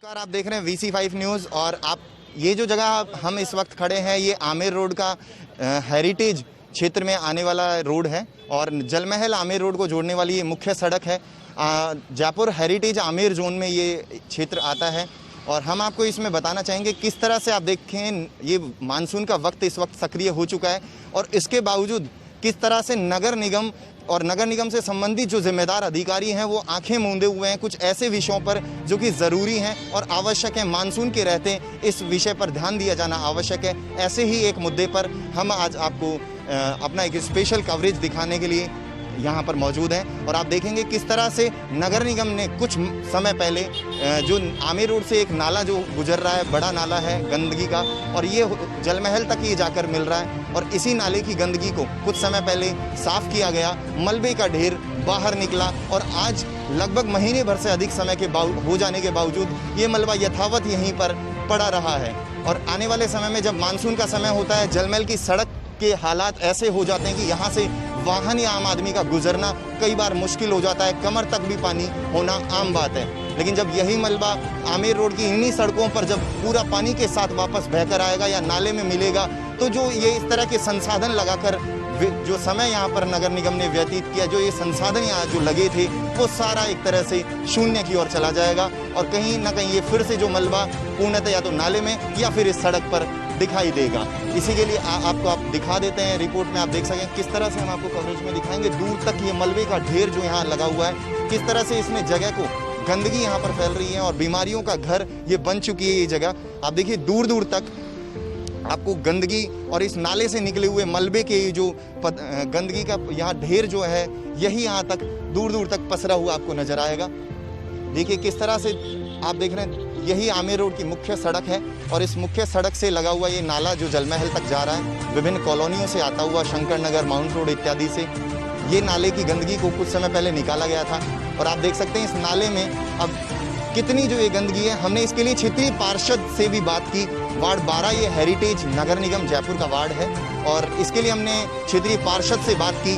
नमस्कार, आप देख रहे हैं VC5 न्यूज़। और आप ये जो जगह हम इस वक्त खड़े हैं ये आमेर रोड का हेरिटेज क्षेत्र में आने वाला रोड है और जलमहल आमेर रोड को जोड़ने वाली ये मुख्य सड़क है। जयपुर हेरिटेज आमेर जोन में ये क्षेत्र आता है और हम आपको इसमें बताना चाहेंगे किस तरह से आप देखें ये मानसून का वक्त इस वक्त सक्रिय हो चुका है और इसके बावजूद किस तरह से नगर निगम और नगर निगम से संबंधित जो जिम्मेदार अधिकारी हैं वो आंखें मूंदे हुए हैं कुछ ऐसे विषयों पर जो कि ज़रूरी हैं और आवश्यक है। मानसून के रहते इस विषय पर ध्यान दिया जाना आवश्यक है। ऐसे ही एक मुद्दे पर हम आज आपको अपना एक स्पेशल कवरेज दिखाने के लिए यहाँ पर मौजूद हैं और आप देखेंगे किस तरह से नगर निगम ने कुछ समय पहले जो आमेर रोड से एक नाला जो गुजर रहा है, बड़ा नाला है गंदगी का, और ये जलमहल तक ये जाकर मिल रहा है और इसी नाले की गंदगी को कुछ समय पहले साफ किया गया, मलबे का ढेर बाहर निकला और आज लगभग महीने भर से अधिक समय के हो जाने के बावजूद ये मलबा यथावत यहीं पर पड़ा रहा है। और आने वाले समय में जब मानसून का समय होता है, जलमहल की सड़क के हालात ऐसे हो जाते हैं कि यहाँ से वाहन या आम आदमी का गुजरना कई बार मुश्किल हो जाता है, कमर तक भी पानी होना आम बात है। लेकिन जब यही मलबा आमेर रोड की इन्हीं सड़कों पर जब पूरा पानी के साथ वापस बहकर आएगा या नाले में मिलेगा तो जो ये इस तरह के संसाधन लगाकर जो समय यहाँ पर नगर निगम ने व्यतीत किया, जो ये संसाधन यहाँ जो लगे थे वो सारा एक तरह से शून्य की ओर चला जाएगा और कहीं ना कहीं ये फिर से जो मलबा पूर्णतः या तो नाले में या फिर इस सड़क पर दिखाई देगा। इसी के लिए आपको आप दिखा देते हैं रिपोर्ट में, आप देख सकें किस तरह से हम आपको कवरेज में दिखाएंगे। दूर तक ये मलबे का ढेर जो यहाँ लगा हुआ है, किस तरह से इसने जगह को गंदगी यहाँ पर फैल रही है और बीमारियों का घर ये बन चुकी है ये जगह। आप देखिए दूर दूर तक आपको गंदगी और इस नाले से निकले हुए मलबे के जो गंदगी का यहाँ ढेर जो है यही यहाँ तक दूर दूर तक पसरा हुआ आपको नजर आएगा। देखिए किस तरह से आप देख रहे हैं यही आमेर रोड की मुख्य सड़क है और इस मुख्य सड़क से लगा हुआ ये नाला जो जलमहल तक जा रहा है, विभिन्न कॉलोनियों से आता हुआ शंकर नगर, माउंट रोड इत्यादि से ये नाले की गंदगी को कुछ समय पहले निकाला गया था। और आप देख सकते हैं इस नाले में अब कितनी जो ये गंदगी है। हमने इसके लिए क्षेत्रीय पार्षद से भी बात की। वार्ड 12 ये हेरिटेज नगर निगम जयपुर का वार्ड है और इसके लिए हमने क्षेत्रीय पार्षद से बात की।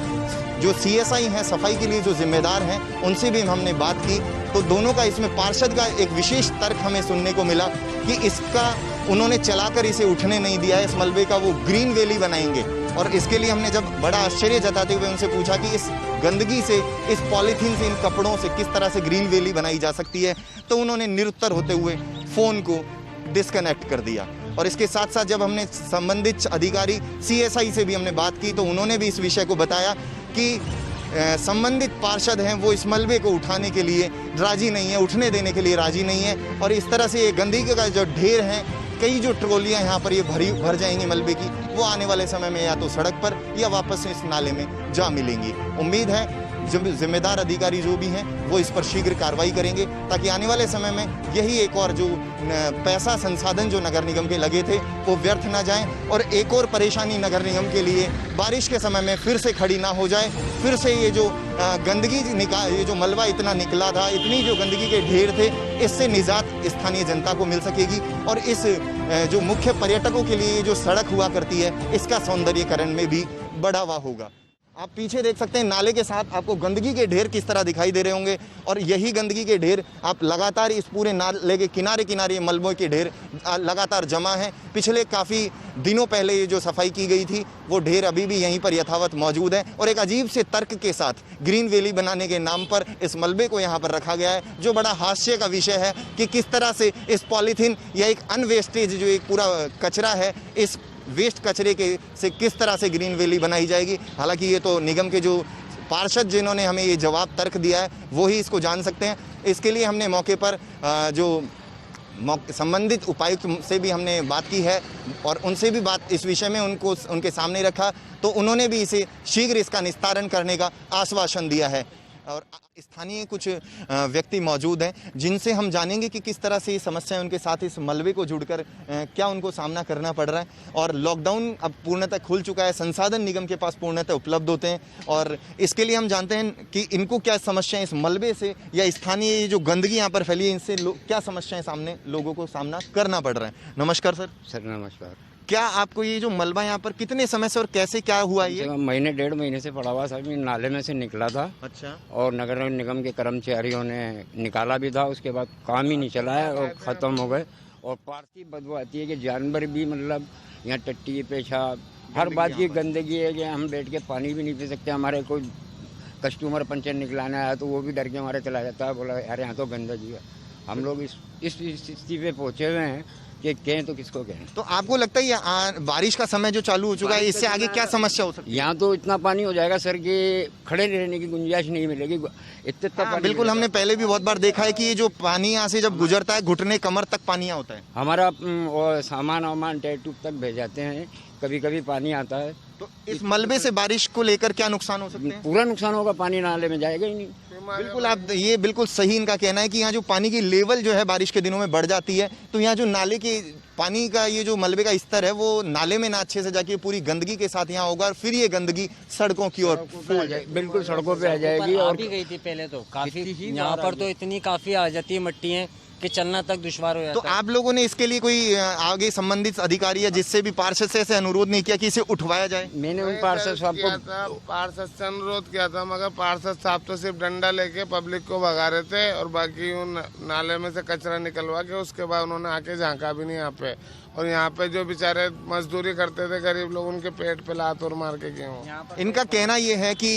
जो CSI हैं, सफाई के लिए जो जिम्मेदार हैं, उनसे भी हमने बात की। तो दोनों का इसमें पार्षद का एक विशेष तर्क हमें सुनने को मिला कि इसका उन्होंने चलाकर इसे उठने नहीं दिया है, इस मलबे का वो ग्रीन वैली बनाएंगे। और इसके लिए हमने जब बड़ा आश्चर्य जताते हुए उनसे पूछा कि इस गंदगी से, इस पॉलीथीन से, इन कपड़ों से किस तरह से ग्रीन वैली बनाई जा सकती है, तो उन्होंने निरुत्तर होते हुए फ़ोन को डिस्कनेक्ट कर दिया। और इसके साथ साथ जब हमने संबंधित अधिकारी CSI से भी हमने बात की तो उन्होंने भी इस विषय को बताया कि संबंधित पार्षद हैं वो इस मलबे को उठाने के लिए राजी नहीं है, उठने देने के लिए राजी नहीं है। और इस तरह से ये गंदगी का जो ढेर है, कई जो ट्रॉलियां यहाँ पर ये भर जाएंगी मलबे की, वो आने वाले समय में या तो सड़क पर या वापस इस नाले में जा मिलेंगी। उम्मीद है जब जिम्मेदार अधिकारी जो भी हैं वो इस पर शीघ्र कार्रवाई करेंगे ताकि आने वाले समय में यही एक और जो पैसा संसाधन जो नगर निगम के लगे थे वो व्यर्थ ना जाएं और एक और परेशानी नगर निगम के लिए बारिश के समय में फिर से खड़ी ना हो जाए। फिर से ये जो गंदगी ये जो मलबा इतना निकला था, इतनी जो गंदगी के ढेर थे, इससे निजात स्थानीय जनता को मिल सकेगी और इस जो मुख्य पर्यटकों के लिए जो सड़क हुआ करती है इसका सौंदर्यीकरण में भी बढ़ावा होगा। आप पीछे देख सकते हैं नाले के साथ आपको गंदगी के ढेर किस तरह दिखाई दे रहे होंगे और यही गंदगी के ढेर आप लगातार इस पूरे नाले के किनारे किनारे मलबों के ढेर लगातार जमा हैं। पिछले काफ़ी दिनों पहले ये जो सफाई की गई थी वो ढेर अभी भी यहीं पर यथावत मौजूद है और एक अजीब से तर्क के साथ ग्रीन वैली बनाने के नाम पर इस मलबे को यहाँ पर रखा गया है, जो बड़ा हास्य का विषय है कि किस तरह से इस पॉलीथीन या एक अनवेस्टेज जो एक पूरा कचरा है, इस वेस्ट कचरे के से किस तरह से ग्रीन वैली बनाई जाएगी। हालांकि ये तो निगम के जो पार्षद जिन्होंने हमें ये जवाब तर्क दिया है वो ही इसको जान सकते हैं। इसके लिए हमने मौके पर जो संबंधित उपायुक्त से भी हमने बात की है और उनसे भी बात इस विषय में उनके सामने रखा तो उन्होंने भी इसे शीघ्र इसका निस्तारण करने का आश्वासन दिया है। और स्थानीय कुछ व्यक्ति मौजूद हैं जिनसे हम जानेंगे कि किस तरह से ये समस्याएं उनके साथ इस मलबे को जुड़कर क्या उनको सामना करना पड़ रहा है। और लॉकडाउन अब पूर्णतः खुल चुका है, संसाधन निगम के पास पूर्णतः उपलब्ध होते हैं और इसके लिए हम जानते हैं कि इनको क्या समस्याएं इस मलबे से या स्थानीय जो गंदगी यहाँ पर फैली है इनसे क्या समस्याएं सामने लोगों को सामना करना पड़ रहा है। नमस्कार सर। सर नमस्कार। क्या आपको ये जो मलबा यहाँ पर कितने समय से और कैसे क्या हुआ ये? महीने 1.5 महीने से पड़ा हुआ सर, नाले में से निकला था। अच्छा। और नगर निगम के कर्मचारियों ने निकाला भी था, उसके बाद काम ही नहीं चला है और ख़त्म हो गए। और पारसी बदबू आती है कि जानवर भी मतलब यहाँ टट्टी पेशाब हर बात की गंदगी है कि हम बैठ के पानी भी नहीं पी सकते। हमारे कोई कस्टमर पंचर निकलाना आया तो वो भी डर के हमारे चला जाता है, बोला यार यहाँ तो गंदगी है। हम लोग इस स्थिति पे पहुँचे हुए हैं कि कहें तो किसको कहें। तो आपको लगता है ये बारिश का समय जो चालू हो चुका है, इससे आगे क्या समस्या हो सकती है? यहाँ तो इतना पानी हो जाएगा सर कि खड़े रहने की गुंजाइश नहीं मिलेगी, इतना बिल्कुल। हमने पहले भी बहुत बार देखा है कि ये जो पानी यहाँ से जब गुजरता है घुटने कमर तक पानी यहाँ होता है। हमारा सामान वामान टूब तक भेज जाते हैं, कभी कभी पानी आता है। तो इस मलबे से बारिश को लेकर क्या नुकसान हो सकते हैं? पूरा नुकसान होगा, पानी नाले में जाएगा ही नहीं। बिल्कुल, आप ये बिल्कुल सही इनका कहना है कि यहाँ जो पानी की लेवल जो है बारिश के दिनों में बढ़ जाती है, तो यहाँ जो नाले के पानी का ये जो मलबे का स्तर है वो नाले में ना अच्छे से जाके पूरी गंदगी के साथ यहाँ होगा और फिर ये गंदगी सड़कों की ओर फैल जाएगी। बिल्कुल सड़कों पे आ जाएगी। और भी गई थी पहले तो काफी, यहाँ पर तो इतनी काफी आ जाती है मट्टी है कि चलना तक दुश्वार हो जाता है। तो आप लोगों ने इसके लिए कोई आगे संबंधित अधिकारी या जिससे भी पार्षद से ऐसे अनुरोध नहीं किया कि इसे उठवाया जाए? मैंने उन पार्षद साहब को पार्षद से अनुरोध किया था, मगर पार्षद साहब तो सिर्फ डंडा लेके पब्लिक को भगा रहे थे और बाकी उन नाले में से कचरा निकलवा के उसके बाद उन्होंने आके झांका भी नहीं यहाँ पे। और यहाँ पे जो बेचारे मजदूरी करते थे गरीब लोग, उनके पेट पे लात और मार के गए। इनका कहना ये है कि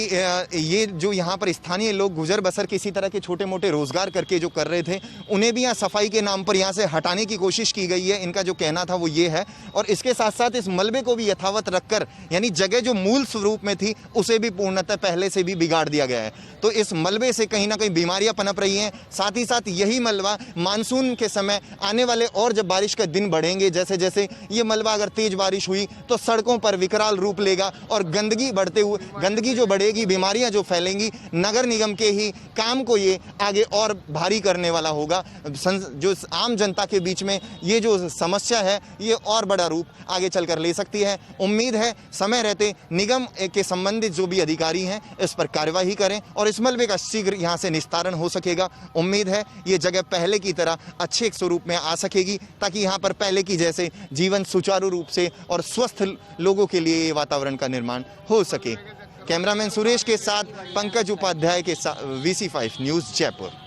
ये जो यहाँ पर स्थानीय लोग गुजर बसर किसी तरह के छोटे मोटे रोजगार करके जो कर रहे थे, उन्हें भी यहाँ सफाई के नाम पर यहाँ से हटाने की कोशिश की गई है। इनका जो कहना था वो ये है। और इसके साथ साथ इस मलबे को भी यथावत रखकर, यानी जगह जो मूल स्वरूप में थी उसे भी पूर्णतः पहले से भी बिगाड़ दिया गया है। तो इस मलबे से कहीं ना कहीं बीमारियां पनप रही हैं। साथ ही साथ यही मलबा मानसून के समय आने वाले और जब बारिश के दिन बढ़ेंगे, जैसे जैसे ये मलबा अगर तेज बारिश हुई तो सड़कों पर विकराल रूप लेगा और गंदगी बढ़ते हुए, गंदगी जो बढ़ेगी, बीमारियां जो फैलेंगी, नगर निगम के ही काम को ये आगे और भारी करने वाला होगा। जो आम जनता के बीच में ये जो समस्या है ये और बड़ा रूप आगे चलकर ले सकती है। उम्मीद है समय रहते निगम के संबंधित जो भी अधिकारी हैं इस पर कार्यवाही करें और इस मलबे का शीघ्र यहाँ से निस्तारण हो सकेगा। उम्मीद है ये जगह पहले की तरह अच्छे स्वरूप में आ सकेगी ताकि यहाँ पर पहले की जैसे जीवन सुचारू रूप से और स्वस्थ लोगों के लिए वातावरण का निर्माण हो सके। कैमरामैन सुरेश के साथ पंकज उपाध्याय के साथ VC5 न्यूज़ जयपुर।